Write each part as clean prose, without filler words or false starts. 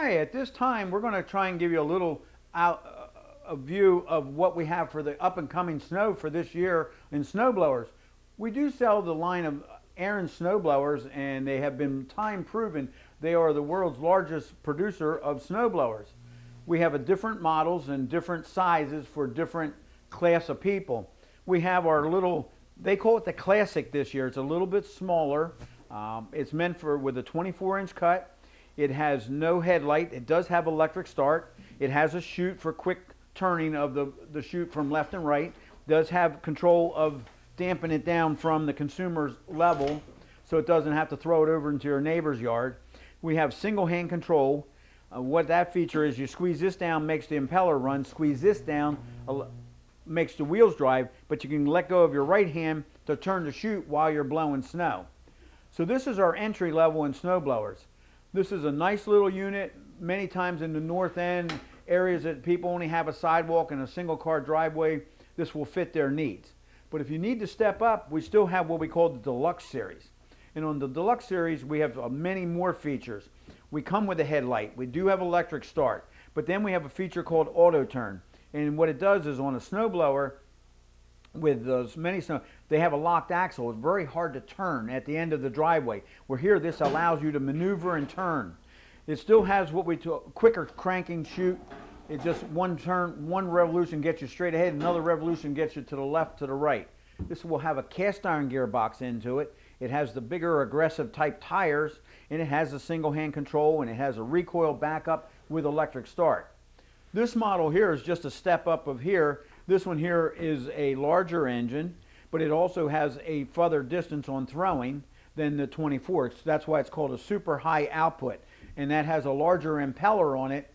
Hi, at this time we're going to try and give you a little a view of what we have for the up and coming snow for this year in snow blowers. We do sell the line of Aaron snow blowers, and they have been time proven. They are the world's largest producer of snow blowers. We have a different models and different sizes for different class of people. We have our little, they call it the Classic this year. It's a little bit smaller. It's meant for with a 24-inch cut. It has no headlight. It does have electric start. It has a chute for quick turning of the chute from left and right. It does have control of damping it down from the consumer's level so it doesn't have to throw it over into your neighbor's yard. We have single hand control. What that feature is, you squeeze this down, makes the impeller run, squeeze this down, makes the wheels drive, but you can let go of your right hand to turn the chute while you're blowing snow. So this is our entry level in snow blowers. This is a nice little unit. Many times in the north end, areas that people only have a sidewalk and a single car driveway, this will fit their needs. But if you need to step up, we still have what we call the Deluxe Series. And on the Deluxe Series, we have many more features. We come with a headlight. We do have electric start. But then we have a feature called auto turn. And what it does is on a snowblower, with those many snow, they have a locked axle. It's very hard to turn at the end of the driveway. Where here, this allows you to maneuver and turn. It still has what we call quicker cranking chute. It just one turn, one revolution gets you straight ahead, another revolution gets you to the left, to the right. This will have a cast iron gearbox into it. It has the bigger aggressive type tires, and it has a single hand control, and it has a recoil backup with electric start. This model here is just a step up of here. This one here is a larger engine, but it also has a further distance on throwing than the 24. That's why it's called a super high output, and that has a larger impeller on it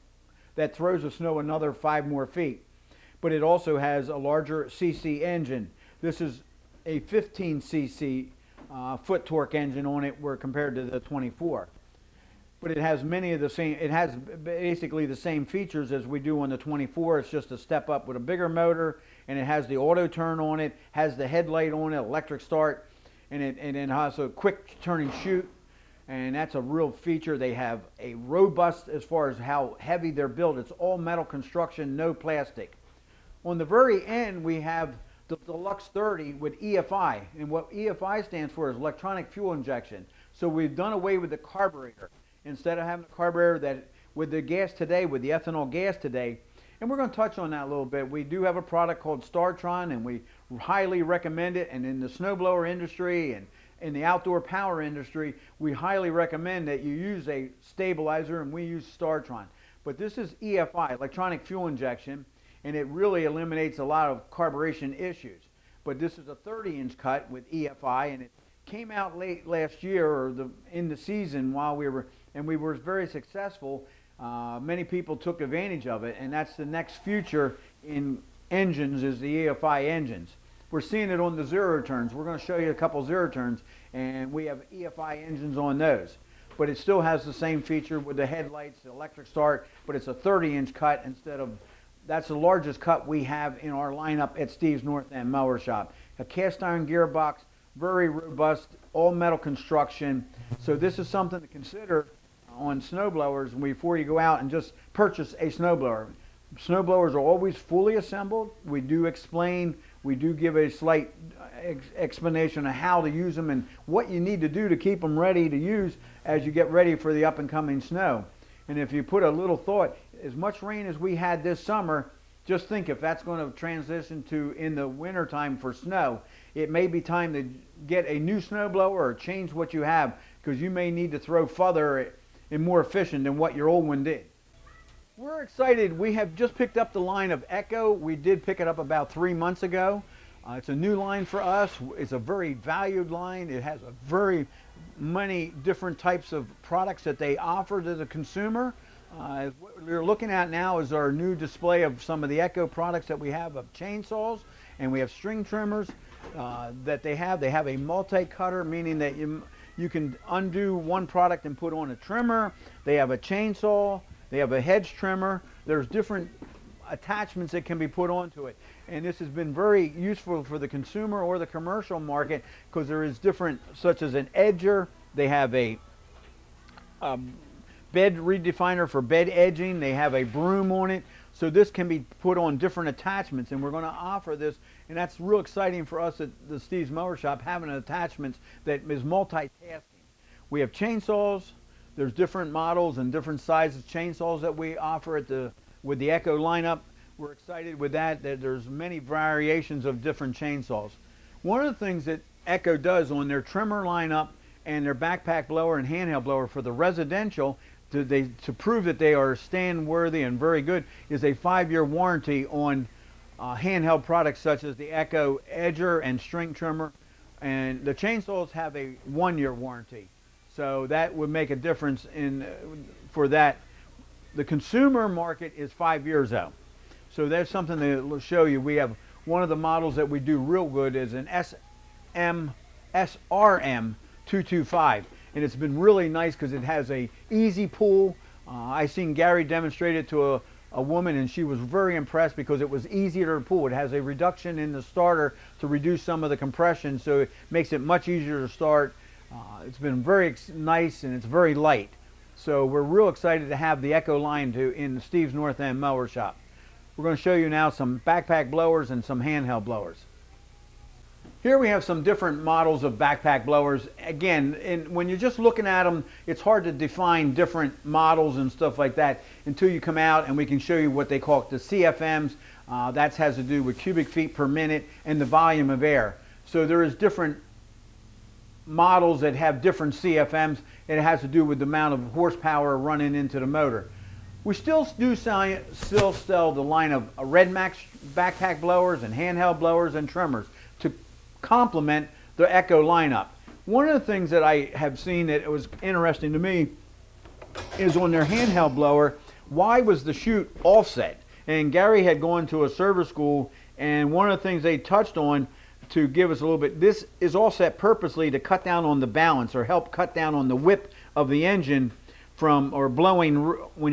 that throws the snow another 5 more feet. But it also has a larger cc engine. This is a 15 cc foot torque engine on it where compared to the 24. But it has many of the same, it has basically the same features as we do on the 24. It's just a step up with a bigger motor, and it has the auto turn on it, has the headlight on it, electric start, and it has a quick turning chute. And that's a real feature. They have a robust, as far as how heavy they're built. It's all metal construction, no plastic. On the very end, we have the Deluxe 30 with EFI. And what EFI stands for is electronic fuel injection. So we've done away with the carburetor. Instead of having a carburetor that with the gas today, with the ethanol gas today, and we're going to touch on that a little bit. We do have a product called Startron, and we highly recommend it. And in the snowblower industry and in the outdoor power industry, we highly recommend that you use a stabilizer, and we use Startron. But this is EFI, electronic fuel injection, and it really eliminates a lot of carburation issues. But this is a 30-inch cut with EFI, and it came out late last year, or in the season while we were very successful. Many people took advantage of it, and that's the next future in engines, is the EFI engines. We're seeing it on the zero turns. We're going to show you a couple zero turns, and we have EFI engines on those. But it still has the same feature with the headlights, the electric start, but it's a 30-inch cut instead of, that's the largest cut we have in our lineup at Steve's North End Mower Shop. A cast iron gearbox, very robust, all metal construction. So this is something to consider on snowblowers before you go out and just purchase a snowblower. Snowblowers are always fully assembled. We do explain, we do give a slight explanation of how to use them and what you need to do to keep them ready to use as you get ready for the up and coming snow. And if you put a little thought, as much rain as we had this summer, just think if that's going to transition to in the winter time for snow, it may be time to get a new snowblower or change what you have, because you may need to throw further and more efficient than what your old one did. We're excited. We have just picked up the line of Echo. We did pick it up about 3 months ago. It's a new line for us. It's a very valued line. It has a very many different types of products that they offer to the consumer. What we're looking at now is our new display of some of the Echo products that we have, of chainsaws, and we have string trimmers that they have. They have a multi-cutter, meaning that you can undo one product and put on a trimmer. They have a chainsaw. They have a hedge trimmer. There's different attachments that can be put onto it. And this has been very useful for the consumer or the commercial market, because there is different, such as an edger. They have a bed redefiner for bed edging. They have a broom on it. So this can be put on different attachments, and we're going to offer this, and that's real exciting for us at the Steve's Mower Shop, having attachments that is multitasking. We have chainsaws. There's different models and different sizes chainsaws that we offer with the Echo lineup. We're excited with that there's many variations of different chainsaws. One of the things that Echo does on their trimmer lineup and their backpack blower and handheld blower for the residential, to prove that they are stand worthy and very good, is a 5-year warranty on handheld products such as the Echo Edger and string trimmer, and the chainsaws have a 1-year warranty. So that would make a difference for that. The consumer market is 5 years out. So there's something to show you. We have one of the models that we do real good is an SRM 225. And it's been really nice because it has a easy pull. I seen Gary demonstrate it to a woman, and she was very impressed because it was easier to pull. It has a reduction in the starter to reduce some of the compression, so it makes it much easier to start. It's been very nice, and it's very light. So we're real excited to have the Echo line in the Steve's North End Mower Shop. We're going to show you now some backpack blowers and some handheld blowers. Here we have some different models of backpack blowers. Again, when you're just looking at them, it's hard to define different models and stuff like that until you come out and we can show you what they call the CFMs. That has to do with cubic feet per minute and the volume of air. So there is different models that have different CFMs. It has to do with the amount of horsepower running into the motor. We still sell the line of Red Max backpack blowers and handheld blowers and trimmers to complement the Echo lineup. One of the things that I have seen that was interesting to me is on their handheld blower, why was the chute offset? And Gary had gone to a service school, and one of the things they touched on to give us a little bit, this is offset purposely to cut down on the balance or help cut down on the whip of the engine when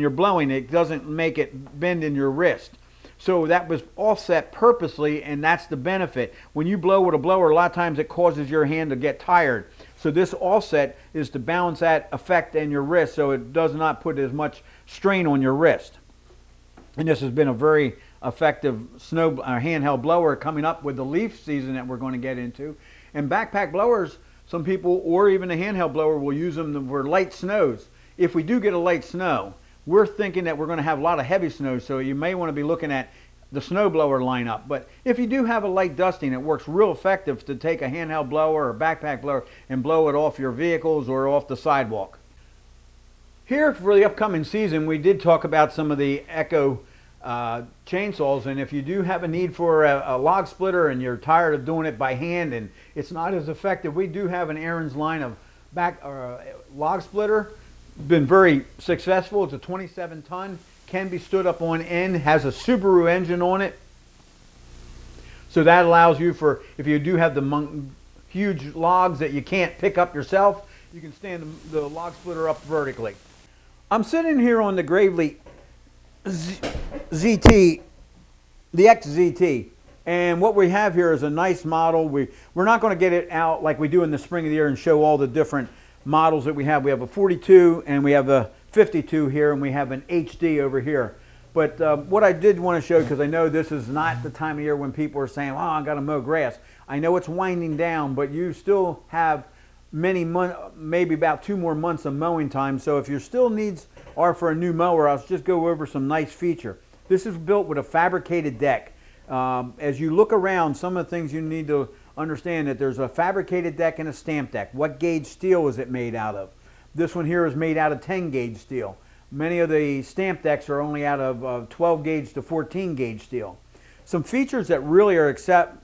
you're blowing, it doesn't make it bend in your wrist. So that was offset purposely, and that's the benefit. When you blow with a blower, a lot of times it causes your hand to get tired. So this offset is to balance that effect in your wrist so it does not put as much strain on your wrist. And this has been a very effective handheld blower coming up with the leaf season that we're going to get into. And backpack blowers, some people, or even a handheld blower, will use them for light snows. If we do get a light snow, we're thinking that we're going to have a lot of heavy snow, so you may want to be looking at the snowblower lineup. But if you do have a light dusting, it works real effective to take a handheld blower or backpack blower and blow it off your vehicles or off the sidewalk. Here for the upcoming season, we did talk about some of the Echo chainsaws, and if you do have a need for a log splitter and you're tired of doing it by hand and it's not as effective, we do have an Aaron's line of log splitter. Been very successful. It's a 27-ton, can be stood up on end, has a Subaru engine on it. So that allows you for, if you do have the huge logs that you can't pick up yourself, you can stand the log splitter up vertically. I'm sitting here on the Gravely ZT, the XZT, and what we have here is a nice model. We're not going to get it out like we do in the spring of the year and show all the different models that we have. We have a 42 and we have a 52 here, and we have an HD over here. But what I did want to show, because I know this is not the time of year when people are saying, oh, I got to mow grass. I know it's winding down, but you still have many months, maybe about 2 more months of mowing time. So if your still needs are for a new mower, I'll just go over some nice feature. This is built with a fabricated deck. As you look around, some of the things you need to understand that there's a fabricated deck and a stamp deck. What gauge steel is it made out of? This one here is made out of 10 gauge steel. Many of the stamp decks are only out of 12 gauge to 14 gauge steel. Some features that really are accepted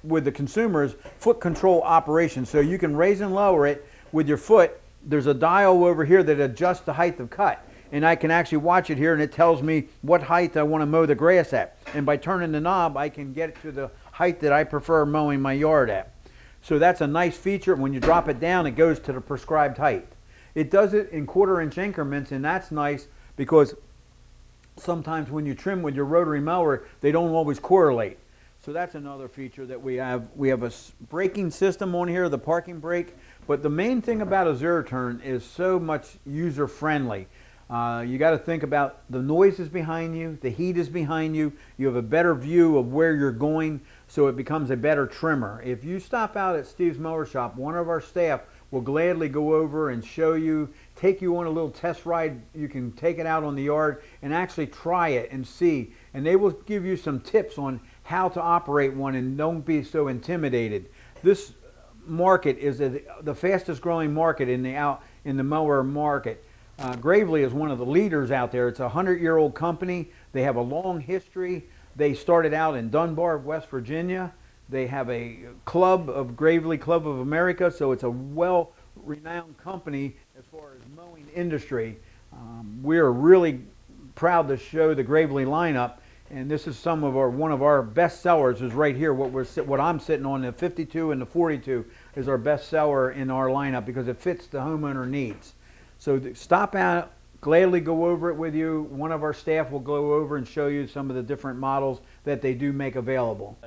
with the consumer is foot control operation. So you can raise and lower it with your foot. There's a dial over here that adjusts the height of cut. And I can actually watch it here, and it tells me what height I want to mow the grass at. And by turning the knob, I can get it to the height that I prefer mowing my yard at. So that's a nice feature. When you drop it down, it goes to the prescribed height. It does it in 1/4 inch increments, and that's nice because sometimes when you trim with your rotary mower, they don't always correlate. So that's another feature that we have. We have a braking system on here, the parking brake. But the main thing about a zero turn is so much user friendly. You got to think about the noise is behind you, the heat is behind you, you have a better view of where you're going, so it becomes a better trimmer. If you stop out at Steve's Mower Shop, one of our staff will gladly go over and show you, take you on a little test ride. You can take it out on the yard and actually try it and see, and they will give you some tips on how to operate one, and don't be so intimidated. This market is the fastest growing market in the mower market. Gravely is one of the leaders out there. It's a 100-year-old company. They have a long history. They started out in Dunbar, West Virginia. They have a club of Gravely Club of America, so it's a well-renowned company as far as mowing industry. We're really proud to show the Gravely lineup, and this is one of our best sellers is right here. What I'm sitting on, the 52 and the 42, is our best seller in our lineup because it fits the homeowner needs. So stop out, gladly go over it with you. One of our staff will go over and show you some of the different models that they do make available.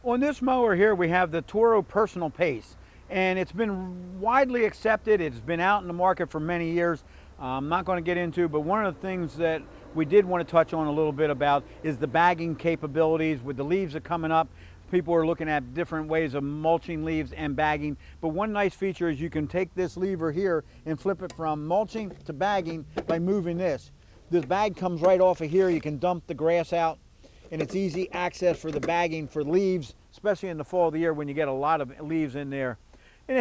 On this mower here, we have the Toro Personal Pace, and it's been widely accepted. It's been out in the market for many years. I'm not going to get into, but one of the things that we did want to touch on a little bit about is the bagging capabilities. With the leaves that are coming up, people are looking at different ways of mulching leaves and bagging. But one nice feature is you can take this lever here and flip it from mulching to bagging by moving this. This bag comes right off of here. You can dump the grass out, and it's easy access for the bagging for leaves, especially in the fall of the year when you get a lot of leaves in there. And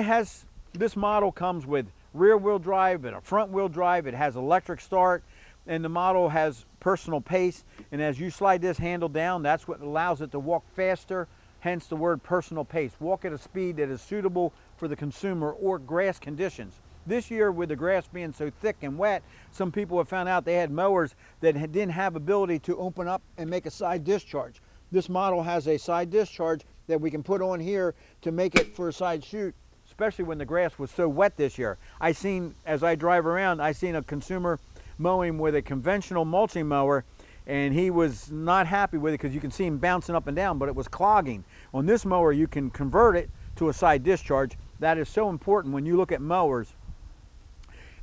this model comes with rear wheel drive and a front wheel drive. It has electric start, and the model has personal pace. And as you slide this handle down, that's what allows it to walk faster, hence the word personal pace. Walk at a speed that is suitable for the consumer or grass conditions. This year, with the grass being so thick and wet, some people have found out they had mowers that didn't have ability to open up and make a side discharge. This model has a side discharge that we can put on here to make it for a side shoot, especially when the grass was so wet this year. As I drive around, I seen a consumer mowing with a conventional mulching mower, and he was not happy with it because you can see him bouncing up and down, but it was clogging. On this mower, you can convert it to a side discharge. That is so important when you look at mowers.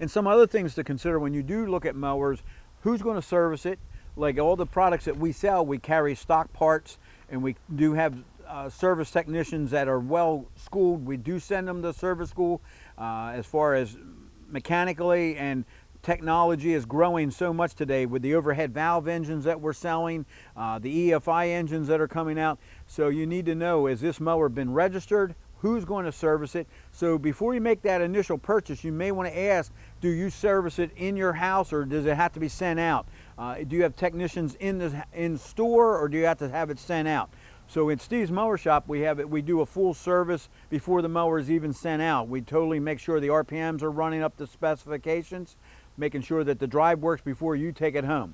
And some other things to consider when you do look at mowers: who's going to service it? Like all the products that we sell, we carry stock parts, and we do have service technicians that are well schooled. We do send them to service school as far as mechanically, and technology is growing so much today with the overhead valve engines that we're selling, the Efi engines that are coming out. So you need to know, has this mower been registered? Who's going to service it? So before you make that initial purchase, you may want to ask, do you service it in your house, or does it have to be sent out? Do you have technicians in store, or do you have to have it sent out? So in Steve's Mower Shop, we do a full service before the mower is even sent out. We totally make sure the RPMs are running up to specifications, making sure that the drive works before you take it home.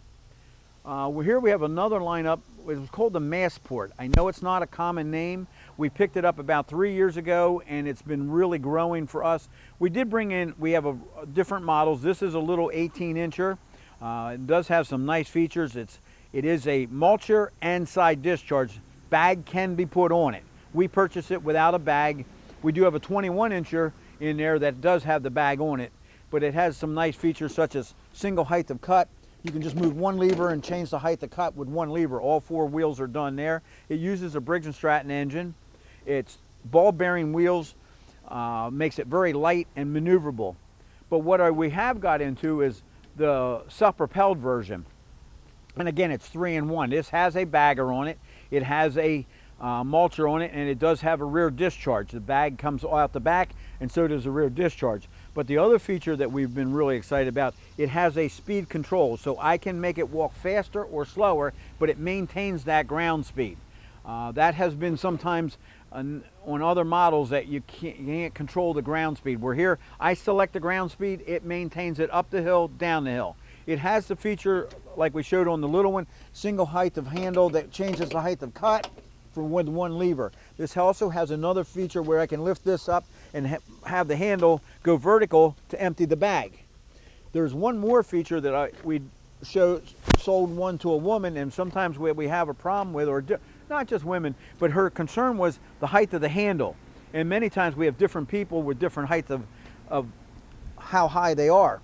Here we have another lineup. It was called the Massport. I know it's not a common name. We picked it up about 3 years ago, and it's been really growing for us. We have different models. This is a little 18-incher. It does have some nice features. It is a mulcher and side discharge. Bag can be put on it. We purchased it without a bag. We do have a 21-incher in there that does have the bag on it, but it has some nice features such as single height of cut. You can just move one lever and change the height of cut with one lever. All four wheels are done there. It uses a Briggs & Stratton engine. It's ball bearing wheels, makes it very light and maneuverable. But what we have got into is the self-propelled version. And again, it's 3-in-1. This has a bagger on it. It has a mulcher on it, and it does have a rear discharge. The bag comes out the back, and so does the rear discharge. But the other feature that we've been really excited about, it has a speed control, so I can make it walk faster or slower, but it maintains that ground speed. That has been sometimes on other models that you can't control the ground speed. Where here, I select the ground speed, it maintains it up the hill, down the hill. It has the feature, like we showed on the little one, single height of handle that changes the height of cut with one lever. This also has another feature where I can lift this up and have the handle go vertical to empty the bag. There's one more feature that we sold one to a woman, and sometimes we have a problem with, or not just women, but her concern was the height of the handle. And many times we have different people with different heights of how high they are.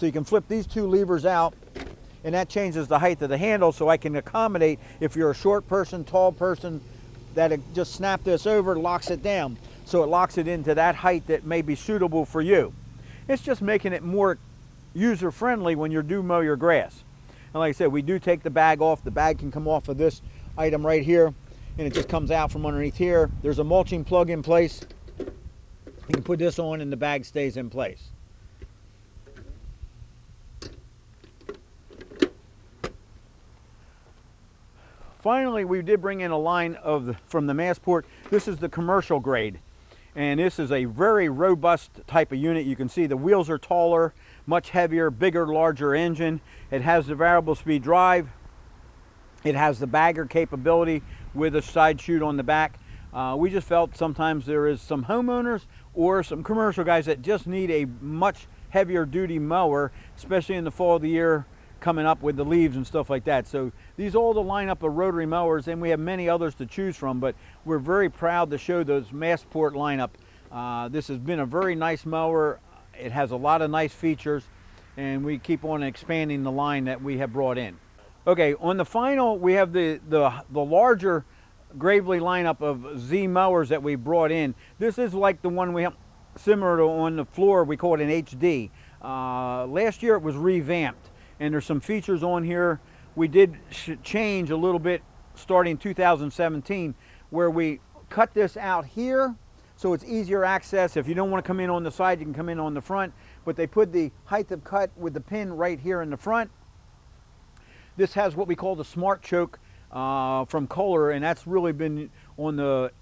So you can flip these two levers out, and that changes the height of the handle, so I can accommodate if you're a short person, tall person, that it just snap this over, locks it down. So it locks it into that height that may be suitable for you. It's just making it more user-friendly when you do mow your grass. And like I said, we do take the bag off. The bag can come off of this item right here, and it just comes out from underneath here. There's a mulching plug in place. You can put this on and the bag stays in place. Finally, we did bring in a line from the Massport. This is the commercial grade. And this is a very robust type of unit. You can see the wheels are taller, much heavier, bigger, larger engine. It has the variable speed drive. It has the bagger capability with a side chute on the back. We just felt sometimes there is some homeowners or some commercial guys that just need a much heavier duty mower, especially in the fall of the year coming up with the leaves and stuff like that. So these are all the lineup of rotary mowers, and we have many others to choose from, but we're very proud to show those Massport lineup. This has been a very nice mower. It has a lot of nice features, and we keep on expanding the line that we have brought in. Okay, on the final, we have the larger Gravely lineup of Z mowers that we brought in. This is like the one we have similar to on the floor. We call it an HD. Last year it was revamped, and there's some features on here we did change a little bit starting 2017, where we cut this out here so it's easier access. If you don't want to come in on the side, you can come in on the front, but they put the height of cut with the pin right here in the front. This has what we call the Smart Choke from Kohler, and that's really been on the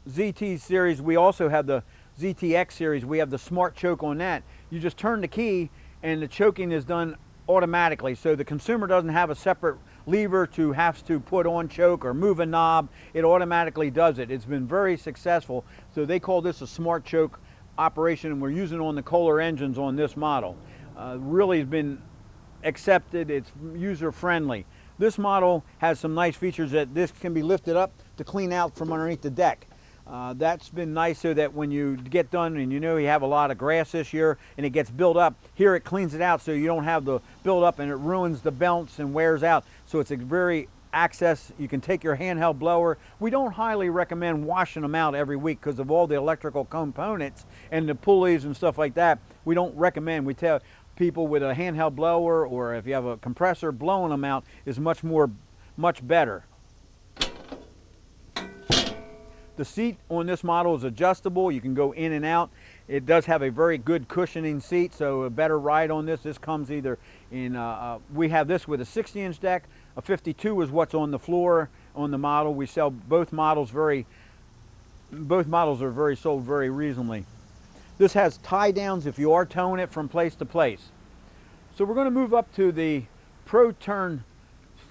ZT series. We also have the ZTX series. We have the Smart Choke on that. You just turn the key and the choking is done automatically, so the consumer doesn't have a separate lever to have to put on choke or move a knob. It automatically does it. It's been very successful, so they call this a Smart Choke operation, and we're using it on the Kohler engines on this model. Really has been accepted. It's user friendly. This model has some nice features that this can be lifted up to clean out from underneath the deck. That's been nice, so that when you get done and you know you have a lot of grass this year and it gets built up, here it cleans it out so you don't have the build up and it ruins the belts and wears out. So it's a very access. You can take your handheld blower. We don't highly recommend washing them out every week because of all the electrical components and the pulleys and stuff like that. We don't recommend. We tell people with a handheld blower, or if you have a compressor, blowing them out is much better. The seat on this model is adjustable. You can go in and out. It does have a very good cushioning seat, so a better ride on this. This comes either in, we have this with a 60-inch deck. A 52 is what's on the floor on the model. We sell both models are sold very reasonably. This has tie downs if you are towing it from place to place. So we're going to move up to the ProTurn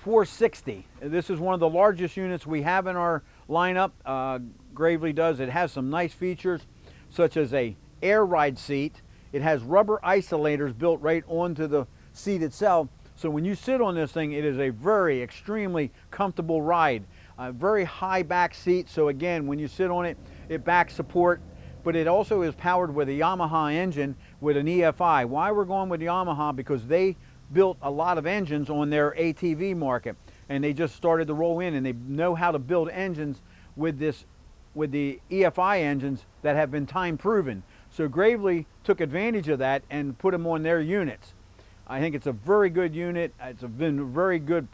460. This is one of the largest units we have in our lineup. Gravely does. It has some nice features such as a air ride seat. It has rubber isolators built right onto the seat itself. So when you sit on this thing, it is a very extremely comfortable ride. A very high back seat. So again, when you sit on it, it back support. But it also is powered with a Yamaha engine with an EFI. Why we're going with Yamaha? Because they built a lot of engines on their ATV market, and they just started to roll in, and they know how to build engines with the EFI engines that have been time proven. So Gravely took advantage of that and put them on their units. I think it's a very good unit. It's been a very good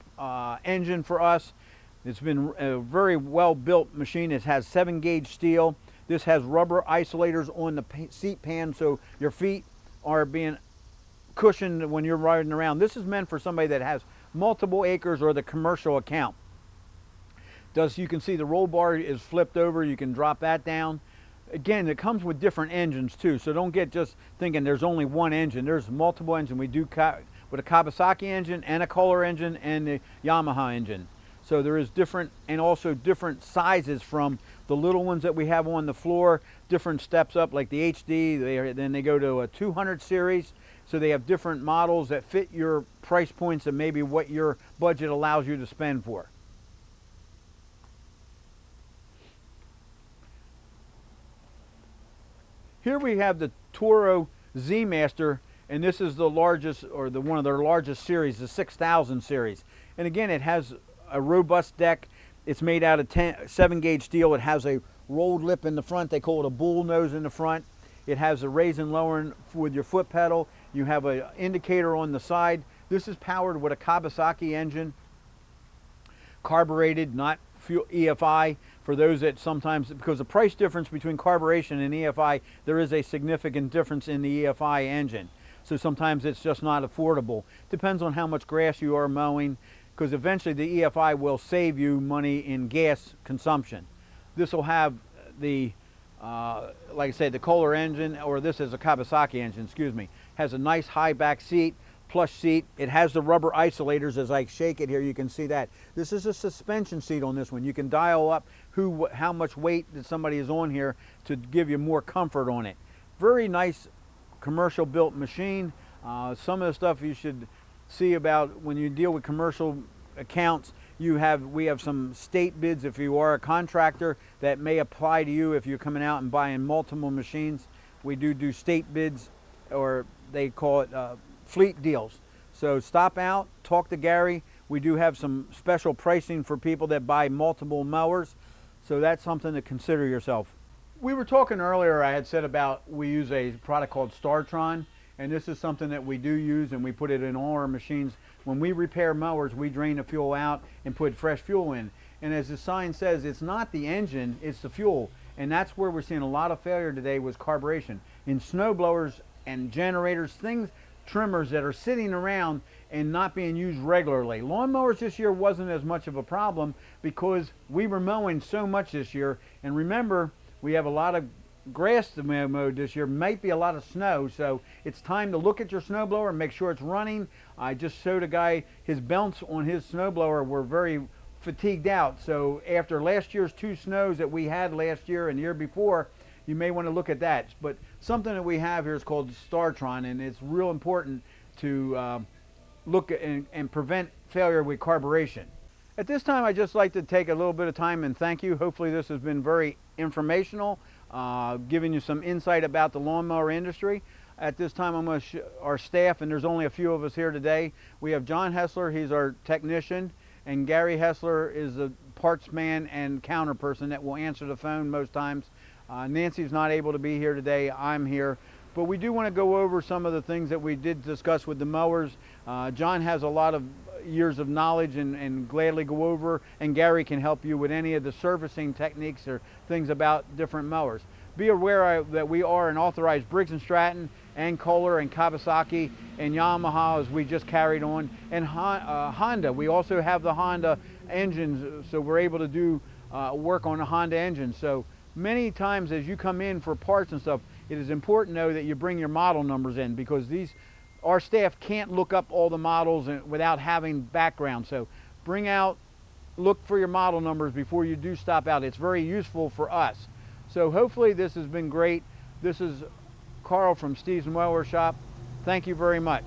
engine for us. It's been a very well built machine. It has 7-gauge steel. This has rubber isolators on the seat pan, so your feet are being cushioned when you're riding around. This is meant for somebody that has multiple acres or the commercial account. You can see the roll bar is flipped over. You can drop that down. Again, it comes with different engines too, so don't get just thinking there's only one engine. There's multiple engines. We do with a Kawasaki engine and a Kohler engine and the Yamaha engine. So there is different, and also different sizes, from the little ones that we have on the floor, different steps up, like the HD, then they go to a 200 series. So they have different models that fit your price points and maybe what your budget allows you to spend for. Here we have the Toro Z Master, And this is the largest, or one of their largest series, the 6000 series. And again, it has a robust deck. It's made out of 7-gauge steel. It has a rolled lip in the front. They call it a bull nose in the front. It has a raise and lowering with your foot pedal. You have an indicator on the side. This is powered with a Kawasaki engine, carbureted, not fuel EFI. For those that sometimes, because the price difference between carburation and EFI, there is a significant difference in the EFI engine. So sometimes it's just not affordable. Depends on how much grass you are mowing, because eventually the EFI will save you money in gas consumption. This will have the, like I said, the Kohler engine, or this is a Kawasaki engine, excuse me, has a nice high back seat, plush seat. It has the rubber isolators. As I shake it here, you can see that. This is a suspension seat on this one. You can dial up how much weight that somebody is on here to give you more comfort on it. Very nice commercial built machine. Some of the stuff you should see about when you deal with commercial accounts, we have some state bids if you are a contractor that may apply to you if you're coming out and buying multiple machines. We do state bids, or they call it fleet deals. So stop out, talk to Gary. We do have some special pricing for people that buy multiple mowers. So that's something to consider yourself. We were talking earlier, I had said about we use a product called Startron, and this is something that we do use, and we put it in all our machines. When we repair mowers, we drain the fuel out and put fresh fuel in. And as the sign says, it's not the engine, it's the fuel. And that's where we're seeing a lot of failure today was carburation. In snow blowers and generators, trimmers that are sitting around and not being used regularly. Lawnmowers this year wasn't as much of a problem because we were mowing so much this year. And remember, we have a lot of grass to mow this year, might be a lot of snow, so it's time to look at your snowblower and make sure it's running. I just showed a guy, his belts on his snowblower were very fatigued out, so after last year's 2 snows that we had last year and the year before, you may want to look at that. But something that we have here is called Startron, and it's real important to look at and prevent failure with carburation. At this time, I'd just like to take a little bit of time and thank you. Hopefully this has been very informational, giving you some insight about the lawnmower industry. At this time, I'm going to our staff, and there's only a few of us here today. We have John Hessler, he's our technician, and Gary Hessler is the parts man and counter person that will answer the phone most times. Nancy's not able to be here today, I'm here. But we do want to go over some of the things that we did discuss with the mowers. John has a lot of years of knowledge and gladly go over, and Gary can help you with any of the servicing techniques or things about different mowers. Be aware that we are an authorized Briggs & Stratton and Kohler and Kawasaki and Yamaha, as we just carried on, and Honda. We also have the Honda engines, so we're able to do work on a Honda engine. So many times as you come in for parts and stuff, it is important to know that you bring your model numbers in, because our staff can't look up all the models without having background. So look for your model numbers before you do stop out. It's very useful for us. So hopefully this has been great. This is Carl from Steve's Mower Shop. Thank you very much.